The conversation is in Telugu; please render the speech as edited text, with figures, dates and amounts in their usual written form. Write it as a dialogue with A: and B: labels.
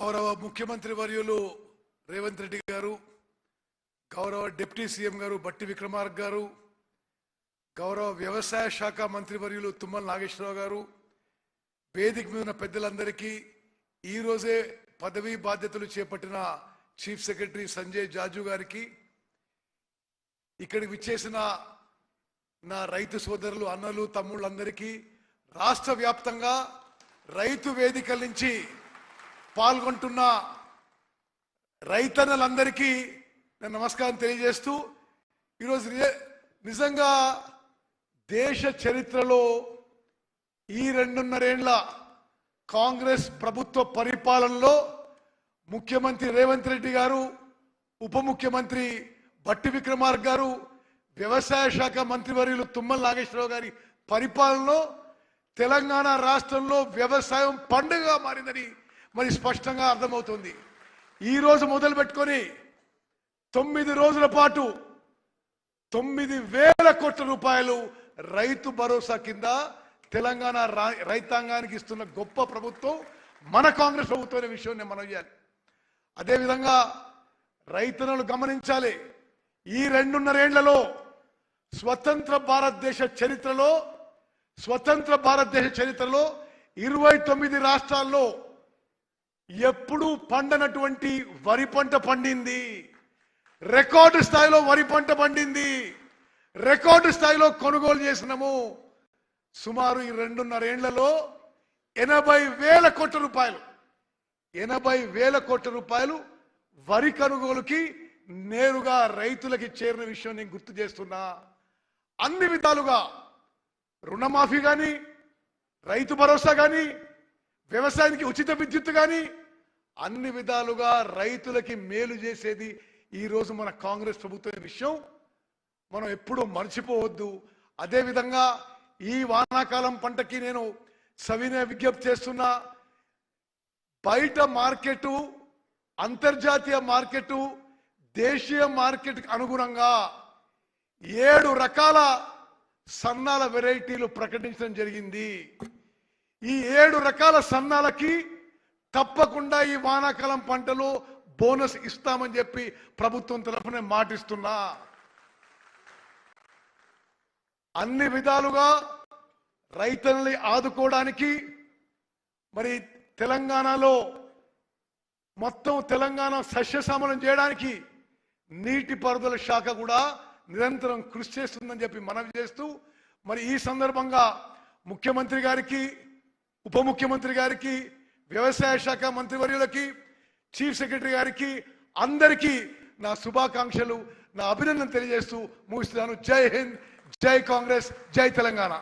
A: గౌరవ ముఖ్యమంత్రి వర్యులు రేవంత్ రెడ్డి గారు, గౌరవ డిప్యూటీ సీఎం గారు బట్టి విక్రమార్క గారు, గౌరవ వ్యవసాయ శాఖ మంత్రి వర్యులు తుమ్మల నాగేశ్వరరావు గారు, వేదిక మీద ఉన్న పెద్దలందరికీ ఈ రోజే పదవీ బాధ్యతలు చేపట్టిన చీఫ్ సెక్రటరీ సంజయ్ జాజు గారికి, ఇక్కడికి విచ్చేసిన నా రైతు సోదరులు అన్నలు తమ్ముళ్ళందరికీ, రాష్ట్ర వ్యాప్తంగా రైతు వేదికల నుంచి పాల్గొంటున్న రైతన్నలందరికీ నేను నమస్కారం తెలియజేస్తూ, ఈరోజు నిజంగా దేశ చరిత్రలో ఈ 2.5 ఏళ్ల కాంగ్రెస్ ప్రభుత్వ పరిపాలనలో ముఖ్యమంత్రి రేవంత్ రెడ్డి గారు, ఉప ముఖ్యమంత్రి బట్టి విక్రమార్క గారు, వ్యవసాయ శాఖ మంత్రివర్యులు తుమ్మల నాగేశ్వరరావు గారి పరిపాలనలో తెలంగాణ రాష్ట్రంలో వ్యవసాయం పండుగగా మారిందని మరి స్పష్టంగా అర్థమవుతుంది. ఈ రోజు మొదలు పెట్టుకొని 9 రోజుల పాటు 9,000 కోట్ల రూపాయలు రైతు భరోసా కింద తెలంగాణ రైతాంగానికి ఇస్తున్న గొప్ప ప్రభుత్వం మన కాంగ్రెస్ ప్రభుత్వం అనే విషయాన్ని మనం చేయాలి. అదేవిధంగా రైతులను గమనించాలి. ఈ 2.5 ఏళ్లలో స్వతంత్ర భారతదేశ చరిత్రలో 29 రాష్ట్రాల్లో ఎప్పుడు పండనటువంటి వరి పంట పండింది. రికార్డు స్థాయిలో వరి పంట పండింది. రికార్డు స్థాయిలో కొనుగోలు చేసినాము. సుమారు ఈ 2.5 ఏళ్లలో 80,000 కోట్ల రూపాయలు 80,000 కోట్ల రూపాయలు వరి కొనుగోలుకి నేరుగా రైతులకి చేరిన విషయం నేను గుర్తు చేస్తున్నా. అన్ని విధాలుగా రుణమాఫీ కానీ, రైతు భరోసా కానీ, వ్యవసాయానికి ఉచిత విద్యుత్ కానీ అన్ని విధాలుగా రైతులకి మేలు చేసేది ఈ రోజు మన కాంగ్రెస్ ప్రభుత్వం విషయం మనం ఎప్పుడూ మర్చిపోవద్దు. అదేవిధంగా ఈ వానాకాలం పంటకి నేను సవినయ విజ్ఞప్తి చేస్తున్నా. బయట మార్కెట్, అంతర్జాతీయ మార్కెట్, దేశీయ మార్కెట్ అనుగుణంగా 7 రకాల సన్నాల వెరైటీలు ప్రకటించడం జరిగింది. ఈ 7 రకాల సన్నాలకి తప్పకుండా ఈ వానాకాలం పంటలో బోనస్ ఇస్తామని చెప్పి ప్రభుత్వం తరఫున మాటిస్తున్నా. అన్ని విధాలుగా రైతుల్ని ఆదుకోవడానికి మరి తెలంగాణలో మొత్తం తెలంగాణ సస్యశ్యామలం చేయడానికి నీటిపారుదల శాఖ కూడా నిరంతరం కృషి చేస్తుందని చెప్పి మనవి చేస్తూ, మరి ఈ సందర్భంగా ముఖ్యమంత్రి గారికి, ఉప ముఖ్యమంత్రి గారికి, వ్యవసాయ శాఖ మంత్రివర్యులకి, చీఫ్ సెక్రటరీ గారికి అందరికీ నా శుభాకాంక్షలు, నా అభినందన తెలియజేస్తూ ముగిస్తున్నాను. జై హింద్, జై కాంగ్రెస్, జై తెలంగాణ.